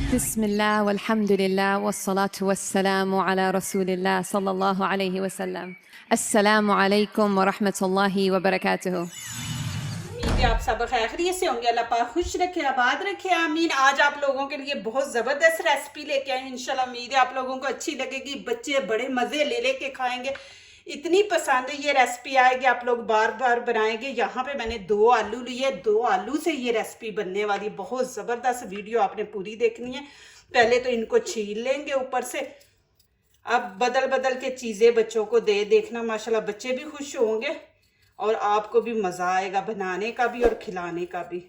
बिस्मिल्लाह वल्हम्दुलिल्लाह वस्सलातु वस्सलामु अला रसूलिल्लाह सल्लल्लाहु अलैहि वसल्लम। अस्सलामु अलैकुम व रहमतुल्लाहि व बरकातुहू। उम्मीद है आप सब खैरियत से होंगे। अल्लाह पाक खुश रखे, आबाद रखे, आमीन। आज आप लोगों के लिए बहुत ज़बरदस्त रेसिपी लेके आए। इंशाल्लाह उम्मीद है आप लोगों को अच्छी लगेगी। बच्चे बड़े मज़े ले लेके खाएंगे, इतनी पसंद ये रेसिपी आएगी, आप लोग बार बार बनाएंगे। यहाँ पे मैंने 2 आलू लिए, 2 आलू से ये रेसिपी बनने वाली। बहुत ज़बरदस्त वीडियो आपने पूरी देखनी है। पहले तो इनको छील लेंगे ऊपर से। अब बदल बदल के चीज़ें बच्चों को दे देखना, माशाल्लाह बच्चे भी खुश होंगे और आपको भी मज़ा आएगा बनाने का भी और खिलाने का भी।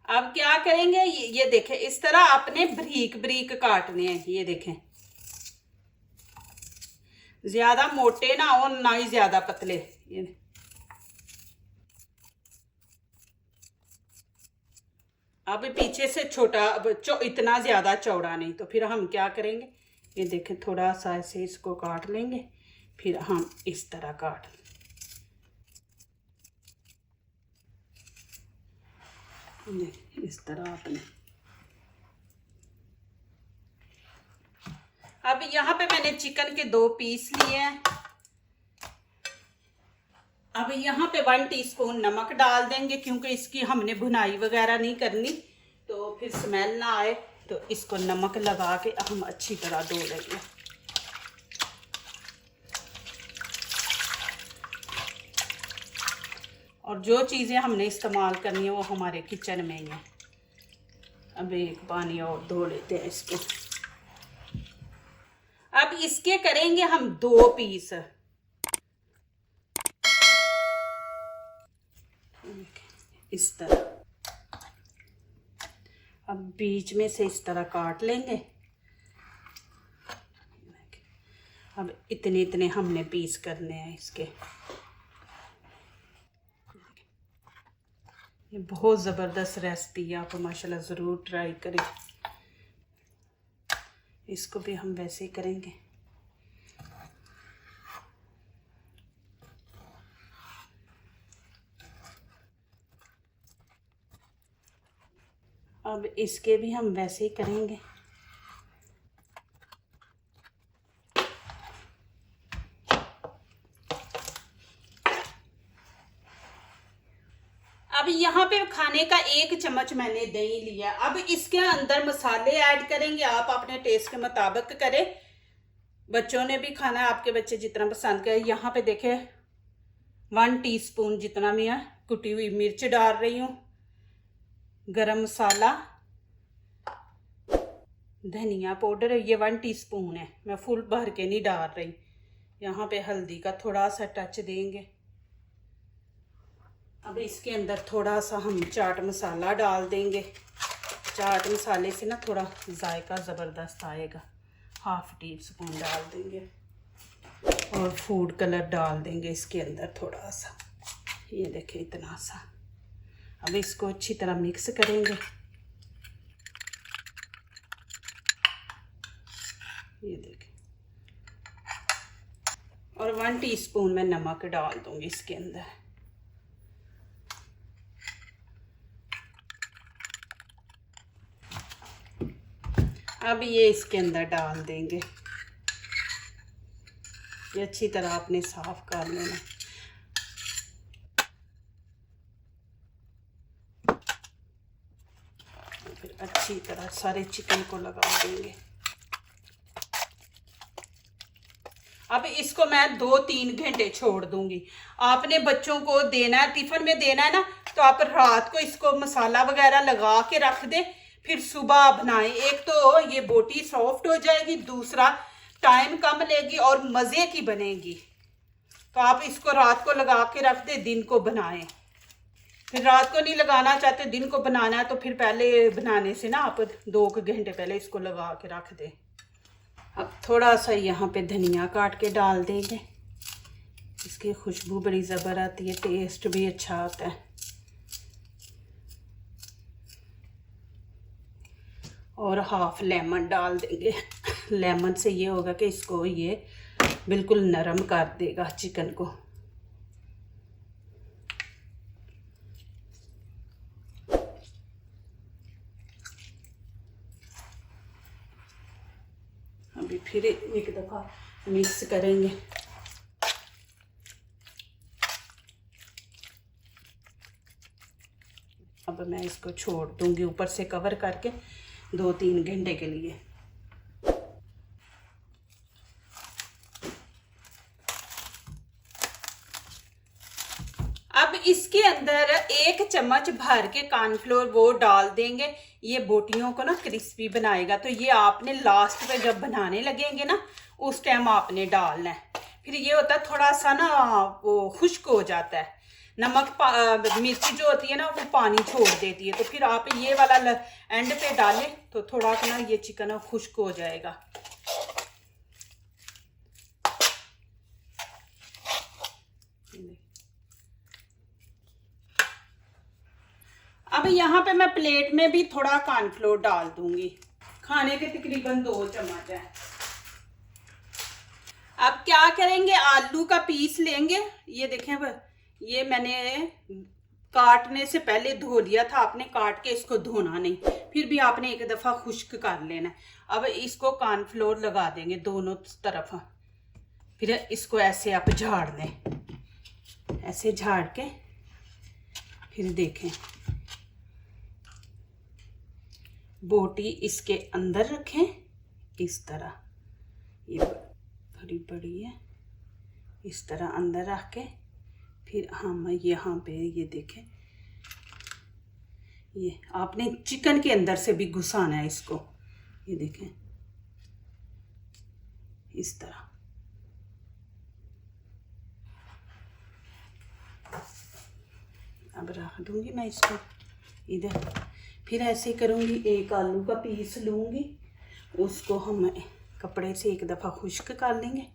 अब क्या करेंगे, ये देखें, इस तरह आपने बारीक बारीक काटने हैं। ये देखें, ज्यादा मोटे ना हो ना ही ज्यादा पतले। ये अब पीछे से छोटा, इतना ज्यादा चौड़ा नहीं। तो फिर हम क्या करेंगे, ये देखें, थोड़ा सा ऐसे इसको काट लेंगे, फिर हम इस तरह काट इस तरह आपने। अब यहाँ पे मैंने चिकन के 2 पीस लिए हैं। अब यहाँ पे 1 टीस्पून नमक डाल देंगे, क्योंकि इसकी हमने भुनाई वगैरह नहीं करनी, तो फिर स्मेल ना आए। तो इसको नमक लगा के हम अच्छी तरह धो लेंगे। और जो चीज़ें हमने इस्तेमाल करनी है वो हमारे किचन में ही है। अब एक पानी और धो लेते हैं इसको। अब इसके करेंगे हम 2 पीस। इस तरह अब बीच में से इस तरह काट लेंगे। अब इतने इतने हमने पीस करने हैं इसके। ये बहुत ज़बरदस्त रेसिपी है, आप माशाल्लाह ज़रूर ट्राई करें। इसको भी हम वैसे ही करेंगे। अब इसके भी हम वैसे ही करेंगे। अब यहाँ पे खाने का 1 चम्मच मैंने दही लिया। अब इसके अंदर मसाले ऐड करेंगे, आप अपने टेस्ट के मुताबिक करें। बच्चों ने भी खाना है, आपके बच्चे जितना पसंद करें। यहाँ पे देखें 1 टीस्पून जितना मैं कुटी हुई मिर्च डाल रही हूँ, गरम मसाला, धनिया पाउडर, ये 1 टीस्पून है। मैं फुल भर के नहीं डाल रही। यहाँ पे हल्दी का थोड़ा सा टच देंगे। अब इसके अंदर थोड़ा सा हम चाट मसाला डाल देंगे। चाट मसाले से ना थोड़ा जायका ज़बरदस्त आएगा। 1/2 टीस्पून डाल देंगे और फूड कलर डाल देंगे इसके अंदर थोड़ा सा। ये देखें, इतना सा। अब इसको अच्छी तरह मिक्स करेंगे। ये देखें, और 1 टीस्पून मैं नमक डाल दूंगी इसके अंदर। अब ये इसके अंदर डाल देंगे। ये अच्छी तरह आपने साफ कर लेना। फिर अच्छी तरह सारे चिकन को लगा देंगे। अब इसको मैं 2-3 घंटे छोड़ दूंगी। आपने बच्चों को देना है, टिफिन में देना है ना, तो आप रात को इसको मसाला वगैरह लगा के रख दें, फिर सुबह बनाएं। एक तो ये बोटी सॉफ्ट हो जाएगी, दूसरा टाइम कम लेगी और मज़े की बनेगी। तो आप इसको रात को लगा के रख दें, दिन को बनाएं। फिर रात को नहीं लगाना चाहते, दिन को बनाना है, तो फिर पहले बनाने से ना आप 2 घंटे पहले इसको लगा के रख दें। अब थोड़ा सा यहाँ पे धनिया काट के डाल देंगे। इसकी खुशबू बड़ी ज़बर आती है, टेस्ट भी अच्छा आता है। और 1/2 लेमन डाल देंगे। लेमन से ये होगा कि इसको ये बिल्कुल नरम कर देगा चिकन को। अभी फिर एक दफ़ा मिक्स करेंगे। अब मैं इसको छोड़ दूंगी ऊपर से कवर करके 2-3 घंटे के लिए। अब इसके अंदर 1 चम्मच भर के कॉर्नफ्लोर वो डाल देंगे। ये बोटियों को ना क्रिस्पी बनाएगा। तो ये आपने लास्ट पे जब बनाने लगेंगे ना उस टाइम आपने डालना है। फिर ये होता है थोड़ा सा ना वो खुश्क हो जाता है। नमक मिर्ची जो होती है ना वो पानी छोड़ देती है। तो फिर आप ये वाला एंड पे डालें तो थोड़ा सा ना ये चिकन खुश्क हो जाएगा। अब यहाँ पे मैं प्लेट में भी थोड़ा कॉर्नफ्लोर डाल दूंगी। खाने के तकरीबन 2 चम्मच है। अब क्या करेंगे, आलू का पीस लेंगे। ये देखें, ये मैंने काटने से पहले धो लिया था। आपने काट के इसको धोना नहीं, फिर भी आपने एक दफ़ा खुश्क कर लेना। अब इसको कॉर्नफ्लोर लगा देंगे दोनों तरफ। फिर इसको ऐसे आप झाड़ लें, ऐसे झाड़ के फिर देखें बोटी इसके अंदर रखें इस तरह। ये बड़ी बड़ी है, इस तरह अंदर रख के फिर हम यहाँ पे ये देखें, ये आपने चिकन के अंदर से भी घुसाना है इसको। ये देखें इस तरह। अब रख दूंगी मैं इसको इधर। फिर ऐसे करूंगी, एक आलू का पीस लूंगी, उसको हम कपड़े से एक दफ़ा खुश्क कर लेंगे।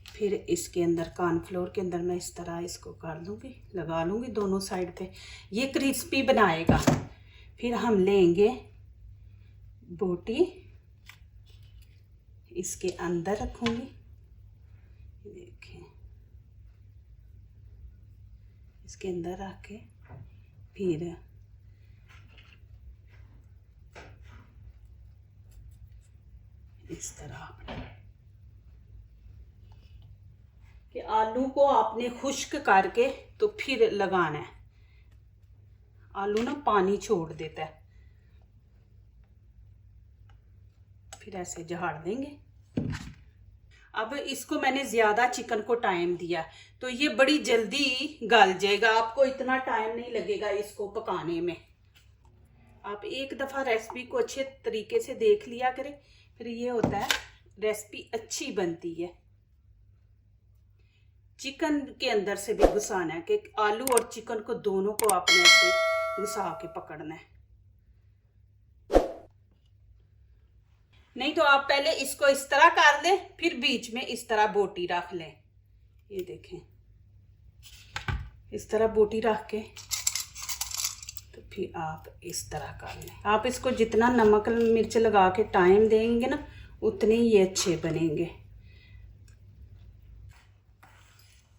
फिर इसके अंदर कॉर्नफ्लोर के अंदर मैं इस तरह इसको कर लूँगी, लगा लूँगी दोनों साइड पे। ये क्रिस्पी बनाएगा। फिर हम लेंगे बोटी, इसके अंदर रखूँगी। देखें इसके अंदर रख के फिर इस तरह कि आलू को आपने खुश्क करके तो फिर लगाना है। आलू ना पानी छोड़ देता है। फिर ऐसे झाड़ देंगे। अब इसको मैंने ज़्यादा चिकन को टाइम दिया तो ये बड़ी जल्दी गल जाएगा। आपको इतना टाइम नहीं लगेगा इसको पकाने में। आप एक दफ़ा रेसिपी को अच्छे तरीके से देख लिया करें, फिर ये होता है रेसिपी अच्छी बनती है। चिकन के अंदर से भी घुसाना है कि आलू और चिकन को दोनों को आपने ऐसे घुसा के पकड़ना है। नहीं तो आप पहले इसको इस तरह कर लें, फिर बीच में इस तरह बोटी रख लें। ये देखें इस तरह बोटी रख के तो फिर आप इस तरह कर लें। आप इसको जितना नमक मिर्च लगा के टाइम देंगे ना उतने ये अच्छे बनेंगे।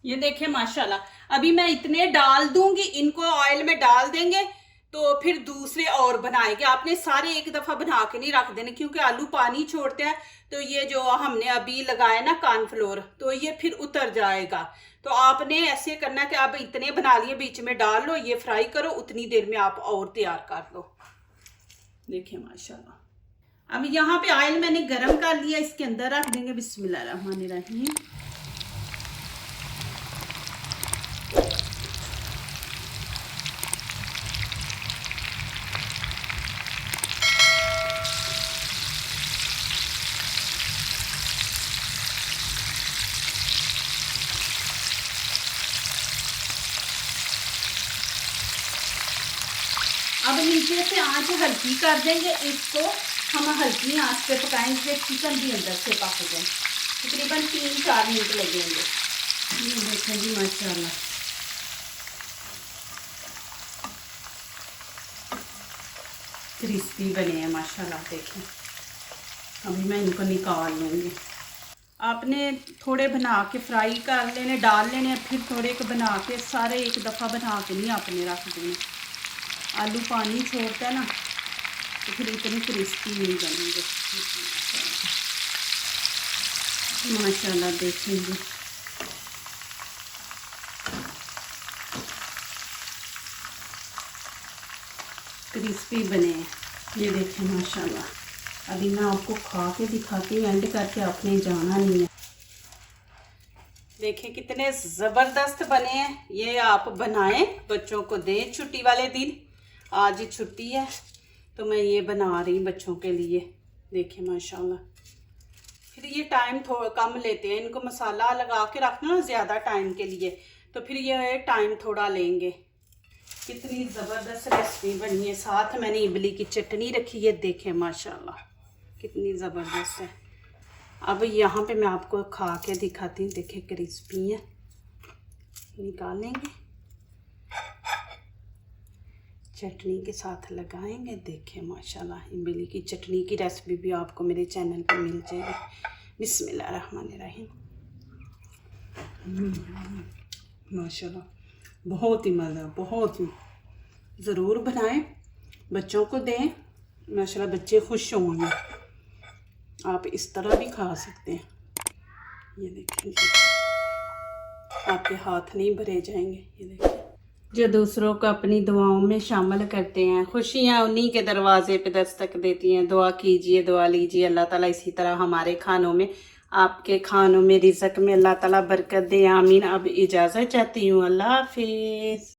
ये देखें माशाल्लाह। अभी मैं इतने डाल दूंगी, इनको ऑयल में डाल देंगे तो फिर दूसरे और बनाएंगे। आपने सारे एक दफ़ा बना के नहीं रख देने क्योंकि आलू पानी छोड़ते हैं। तो ये जो हमने अभी लगाया ना कॉर्नफ्लोर तो ये फिर उतर जाएगा। तो आपने ऐसे करना कि आप इतने बना लिए, बीच में डाल लो, ये फ्राई करो, उतनी देर में आप और तैयार कर लो। देखिए माशाल्लाह। अब यहाँ पे ऑयल मैंने गरम कर लिया, इसके अंदर रख देंगे। बिस्मिल्लाहिर्रहमानिर्रहीम। अब नीचे से आंच हल्की कर देंगे। इसको हम हल्की आंच पे पकाएंगे, चिकन भी अंदर से पक जाए। तकरीबन 3-4 मिनट लगेंगे। ये देखें जी माशाल्लाह क्रिस्पी बने हैं माशाल्लाह। देखें अभी मैं इनको निकाल लूँगी। आपने थोड़े बना के फ्राई कर लेने, डाल लेने, फिर थोड़े के बना के सारे एक दफ़ा बना के नहीं आपने रख देने। आलू पानी छोड़ता है ना तो फिर इतने क्रिस्पी नहीं बनेंगे। माशाल्लाह देखेंगे क्रिस्पी बने हैं, ये देखें माशाल्लाह। अभी मैं आपको खा के दिखाती हूँ, एंड करके आपने जाना नहीं है। देखिए कितने ज़बरदस्त बने हैं। ये आप बनाएं, बच्चों को दें छुट्टी वाले दिन। आज ही छुट्टी है तो मैं ये बना रही हूँ बच्चों के लिए। देखिए माशाल्लाह। फिर ये टाइम थोड़ा कम लेते हैं, इनको मसाला लगा के रखना ना ज़्यादा टाइम के लिए, तो फिर ये टाइम थोड़ा लेंगे। कितनी ज़बरदस्त रेसिपी बनी है। साथ मैंने इमली की चटनी रखी है, देखें माशाल्लाह कितनी ज़बरदस्त है। अब यहाँ पे मैं आपको खा के दिखाती हूँ। देखें क्रिस्पी है, निकालेंगे चटनी के साथ लगाएंगे। देखें माशाल्लाह, इमली की चटनी की रेसिपी भी आपको मेरे चैनल पर मिल जाएगी। बिस्मिल्लाहिर्रहमानिर्रहीम। माशाल्लाह बहुत ही मज़ा, बहुत ही। ज़रूर बनाएं, बच्चों को दें, माशाल्लाह बच्चे खुश होंगे। आप इस तरह भी खा सकते हैं। ये देखें, आपके हाथ नहीं भरे जाएंगे। ये देखें, जो दूसरों को अपनी दुआओं में शामिल करते हैं, खुशियाँ उन्हीं के दरवाजे पे दस्तक देती हैं। दुआ कीजिए, दुआ लीजिए, अल्लाह ताला इसी तरह हमारे खानों में, आपके खानों में, रिज़्क़ में अल्लाह ताला बरकत दे। आमीन। अब इजाज़त चाहती हूँ, अल्लाह हाफिज़।